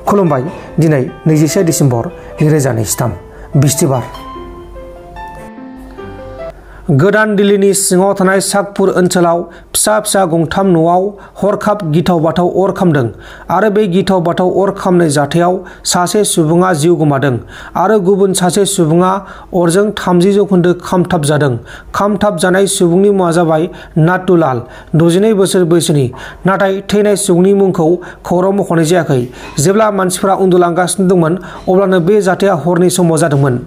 खुलुमबाय दिनै 21 डिसेम्बर 2023 बिस्तिबार गोदान दिल्लीनि सिङाव थानाय सागपुर ओनसोलाव फिसा फिसा गंथाम न'आव हरखाब गिथाव बाथाव अर खामदों आरो बे गिथाव बाथाव अर खामनाय जाथायाव सासे सुबुङा जिउ गोमादों आरो गुबुन सासे सुबुङा अरजों 30% खामथाब जादों। खामथाब जानाय सुबुंनि मुङा जाबाय नाथुलाल 62 बोसोर बैसोनि, नाथाय थैनाय सुबुंनि मुंखौ खौरां मख'नाय जायाखै। जेब्ला मानसिफोरा उन्दुलांगासिनो दंमोन अब्लानो बे जाथाया हरनि समाव जादोंमोन।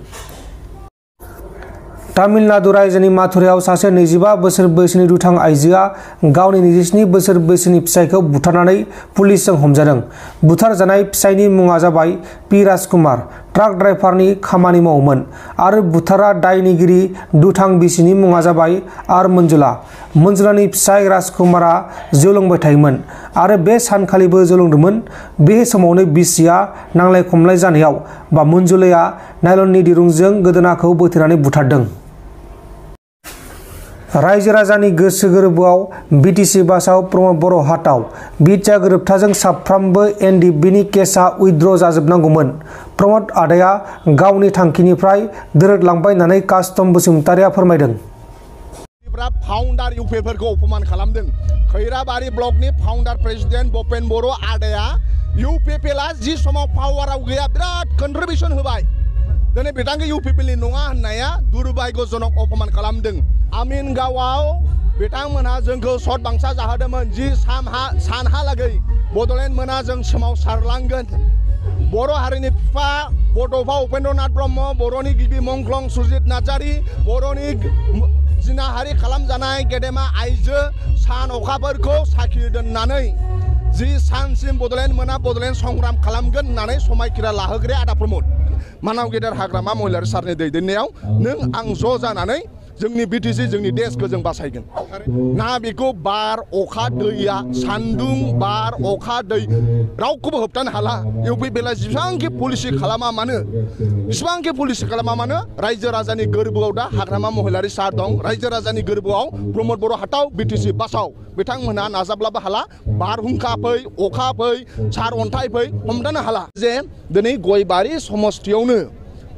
तामिलनाडु रायजोनि माथुरायाव सासे 25 बोसोर बैसोनि दुथां आइजोआ गावनि 27 बोसोर बैसोनि फिसायखौ बुथारनानै पुलिसजों हमजादों। बुथारजानाय फिसायनि मुङा जाबाय पि राजकुमार, ट्राक ड्राइभारनि खामानि मावोमोन आरो बुथारा दायनिगिरि दुथां बिसिनि मुङा जाबाय आर मन्जुला। मन्जुलानि फिसाय राजकुमारा जौ लोंबाय थायोमोन आरो बे सानखालिबो जौ लोंदोंमोन। बे समावनो बिसिया नांलाय खमलाय जानायाव मन्जुलाया नायलननि दिरुंजों गोदोनाखौ बोथेनानै बुथारदों। रायजो राजानि गोसो गोरबोआव बिटिसि बासाव प्रमद बर' हाथाव बिटिआ गोरोबथाजों साफ्रोमबो एनडिबिनि केसआ उइथड्र जाजोबनांगौमोन। प्रमद आदाया गावनि थांखिनिफ्राय दोरोदलांबाय होननानै कास्टम बसुमतारिया फोरमायदों। फाउन्डार इउपिएफोरखौ अपमान खालामदों। खैराबारि ब्लकनि फाउन्डार प्रेसिडेन्ट भपेन बर' आदाया इउपिएफएलआ जि समाव पावाराव गैया बिराद कन्ट्रिबिउसन होबाय। दिनै बिथांखौ इउपिएफएलनि नङा होननाया दुर्भाग्यजनक अपमान खालामदों। आमिनगावआव बिथांमोनहा जोंखौ सत बांसा जाहोदोंमोन जि सानहालागै बड'लेण्ड मोना जों सोमावसारलांगोन। बर' हारिनि बिफा बड'फा उपेन्द्रनाथ ब्रह्म, बर'नि गिबि मंख्लं सुजित नार्जारि, बर'नि जिनाहारि खालामजानाय गेदेमा आइजो सान अखाफोरखौ साखि दोननानै जि सानसिम बड'लेण्ड मोना बड'लेण्ड संग्राम खालामगोन होननानै समायखिरा लाहोग्राया आदा प्रमद मानाव गेदेर हाग्रामा महिलारि सारनि दैदेननायाव नों आं ज' जानानै जोंनि बिटिसि जोंनि देशखौ जों बासायगोन। ना बेखौ बार अखा दैया सान्दुं बार अखा दै रावखौबो होबथानो हाला। इउपिएफएलआ जेसेबांखि पलिसि खालामा मानो रायजो राजानि गोरबोआव दा हाग्रामा महिलारि सार दं। रायजो राजानि गोरबोआव प्रमद बर' हाथाव बिटिसि बासाव बिथांमोनहा नाजाब्लाबो हाला। बारहुंखा फै अखा फै सार अन्थाइ फै हमथानो हाला। जे दिनै गयबारि समस्थियावनो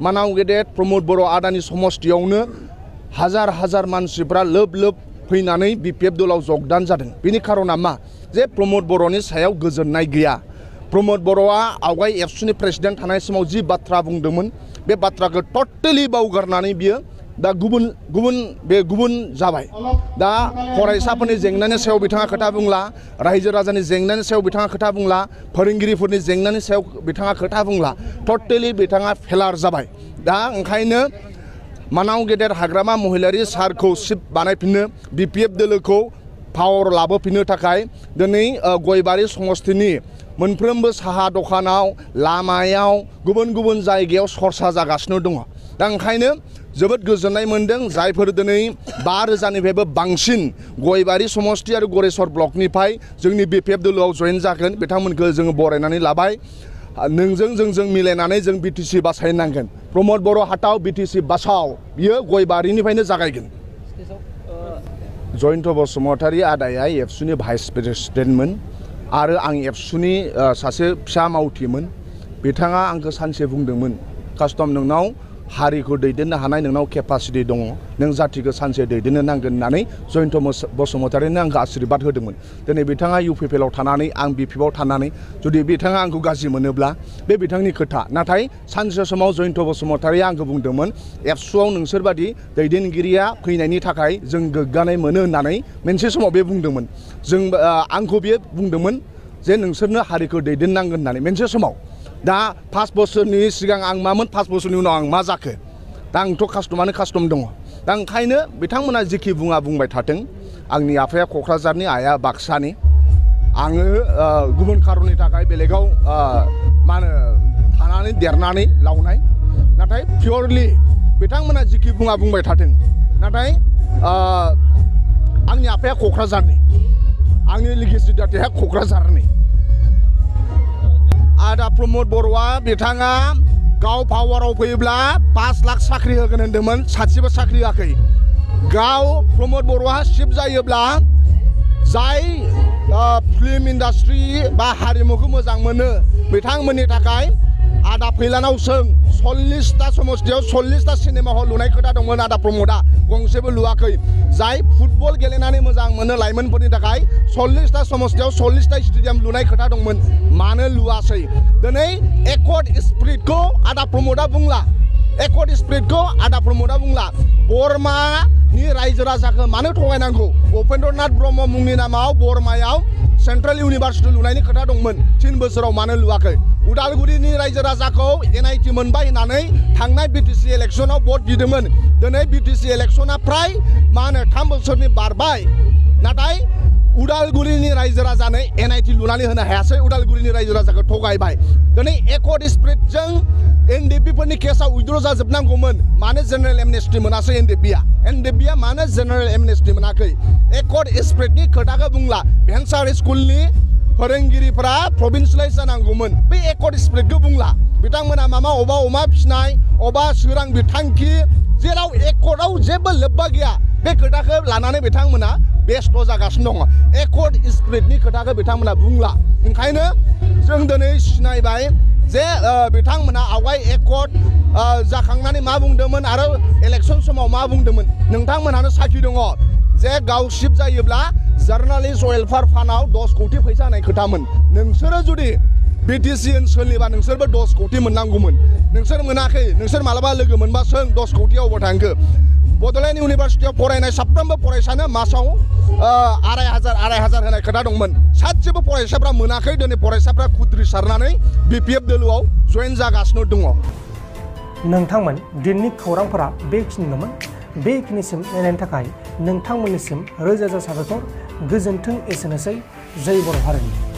मानाव गेदेर प्रमद बर' आदानि समस्थियावनो हाजार हाजार मानसिफ्रा लोब लोब फैनानै बिपिएफ दलाव जगदान जादों। बेनि खारना मा? जे प्रमद बर'नि सायाव गोजोननाय गैया। प्रमद बर'आ आवगाय एबसुनि प्रेसिडेन्ट थानाय समाव जि बाथ्रा बुंदोंमोन बे बाथ्राखौ टटेलि बावगारनानै बियो दा गुबुन जाबाय। दा फरायसाफोरनि जेंनानि सायाव बिथाङा खोथा बुंला, रायजो राजानि जेंनानि सायाव बिथाङा खोथा बुंला, फोरोंगिरिफोरनि जेंनानि सायाव बिथाङा खोथा बुंला। टटेलि बिथाङा फेलार जाबाय। दा ओंखायनो मानाव गेदेर हाग्रामा महिलारि सारखौ सिफ बानायफिननो बिपिएफ दोलोखौ पावर लाबोफिननो थाखाय दिनै गयबारि समस्थिनि मोनफ्रोमबो साहा दखानाव लामायाव गुबुन जायगायाव सरसा जागासिनो दङ। दा ओंखायनो जोबोद गोजोननाय मोन्दों जायफोर दिनै 5,000निफ्रायबो बांसिन गयबारि समस्ति आरो गरेस्वर ब्लकनिफ्राय जोंनि बिपिएफ दोलोआव जयेन जागोन बिथांमोनखौ जोङो बरायनानै लाबाय। नोंजों जोंजों मिलायनानै जों बिटिसि बासायनांगोन। प्रमद बर' हाथाव बिटिसि बासाव बियो गयबारिनिफ्रायनो जागायगोन। जयन्त बसुमतारी आदाया एबसुनि भाइस प्रेसिडेन्टमोन आरो आं एबसुनि सासे फिसा मावथिमोन। बिथाङा आंखौ सानसे बुंदोंमोन कास्टम नोंनाव हारिखौ दैदेननो हानाय नोंनाव केपासिटि दङ, नों जातिखौ सानसे दैदेननो नांगोन होननानै जयन्त बसुमतारीनो आंखौ आशीर्बाद होदोंमोन। दिनै बिथाङा इउपिएफएलआव थानानै आं बिपिएफआव थानानै जुदि बिथाङा आंखौ गाज्रि मोनोब्ला बे बिथांनि खोथा। नाथाय सानसे समाव जयन्त बसुमतारीया आंखौ बुंदोंमोन एबसुआव नोंसोरबादि दैदेनगिरिया फैनायनि थाखाय जों गोग्गानाय मोनो होननानै मोनसे समाव बे बुंदोंमोन। आंखौ बियो बुंदोंमोन जे नोंसोरनो हारिखौ दैदेननांगोन होननानै मोनसे समाव। दा 5 बोसोरनि सिगां आं मामोन, 5 बोसोरनि उनाव आं मा जाखो? दा आंथ' कास्टमानो कास्टम दङ। दा ओंखायनो बिथांमोना जेखि बुंबाय थाथों। आंनि आफाया क'क्राझारनि, आइया बाक्सानि। आङो गुबुन खारननि थाखाय बेलेगाव मा होनो थानानै देरनानै लावनाय। नाथाय पियरलि बिथांमोना जेखि बुंबाय थाथों। नाथाय आंनि आफाया क'क्राझारनि, आंनि लिगेसि दाथाया क'क्राझारनि। आदा प्रमद बर'आ बिथाङा गाव पावाराव फैयोब्ला 5 लाख साख्रि होगोन होनदोंमोन, सासेबो साख्रि होआखै। गाव प्रमद बर'आ सिफ जायोब्ला जाय फिल्म इन्डास्ट्रि बा हारिमुखौ मोजां मोनो बिथांमोननि थाखाय आदा फैलानाव सों 40टा समस्थियाव 40टा सिनेमा हल लुनाय खोथा दंमोन आदा प्रमोदा गंसेबो लुवाखै जाय फुटबल गेलेनानै मोजां मोनो लाइमोनफोरनि थाखाय 40टा समस्थियाव 40टा स्टेडियाम लुनाय खोथा दंमोन मानो लुवासै दिनै एकर्ड स्पिरिटखौ आदा प्रमोदा बुंला एकर्ड स्पिरिटखौ आदा प्रमोदा बुंला बर्मानि रायजो राजाखौ मानो थगायनांगौ उपेन्द्रनाथ ब्रह्म मुंनि नामाव बर्मायाव सेन्ट्रेल इउनिभार्सिटि लुनायनि खोथा दंमोन 3 बोसोराव मानो लुवाखै उदालगुरिनि रायजो राजाखौ एनआईटी मोनबाय होननानै थांनाय बीटीसी इलेक्शनाव भट बिदोंमोन दिनै बीटीसी इलेक्शना प्राय मा होनो 3 बोसोरनि बारबाय नाथाय उदालगुरिनि रायजो राजानो एनआईटी लुनानै होनो हायासै उदालगुरिनि रायजो राजाखौ थगायबाय दिनै एकर्ड स्पिरिटजों एनडीपी फोरनि केसआ उइद्र जाजोबनांगौमोन मानो जेनेरेल एमनेस्टी मोनासै एनडीपीआ मानो जेनेरेल एमनेस्टी मोनाखै एकर्ड स्पिरिटनि खोथाखौ बुंला भेन्सार स्कुलनि फोरोंगिरिफोरा प्रभिन्सियलाइज जानांगौमोन बे एकर्ड स्पिरिटखौ बुंला बिथांमोना मामा अमा फिसिनाय अबा सोरां बिथांखि जेराव एकर्डआव जेबो लोब्बा गैया बे खोथाखौ लानानै बिथांमोना बेस्थ जागासिनो दङ एकर्ड स्पिरिटनि खोथाखौ बिथांमोना बुंला ओंखायनो जों दिनै सिनायबाय जे बिथांमोना आवगाय एकर्ड जाखांनानै मा बुंदोंमोन आरो इलेक्शन समाव मा बुंदोंमोन नोंथांमोनानो साखि दङ जे गावसिब जायोब्ला जार्नालिस्ट वेलफेयार फान्डआव 10 कोटी फैसा होनाय खोथामोन नोंसोरो जुदि बीटीसी ओनसोलनिबा नोंसोरबो 10 कोटी मोननांगौमोन नोंसोर मोनाखै नोंसोर मालाबा लोगो मोनबा सों 10 कोटीयाव अबाव थांखो बड'लेण्ड इउनिभार्सिटियाव फरायनाय साफ्रोमबो फरायसानो मासाव 2500 होनाय खोथा दंमोन सासेबो फरायसाफ्रा मोनाखै दिनै फरायसाफ्रा खुद्रिसारनानै बीपीएफ दोलोआव जयेन जागासिनो दङ नोंथांमोन दिननि खौरांफोरा बेखिनिल'मोन बेखिनिसिम नायनायनि थाखाय नोंथांमोननिसिम रोजा रोजा साबायखर गोजोन्थों एसेनोसै जय बर' हारिनि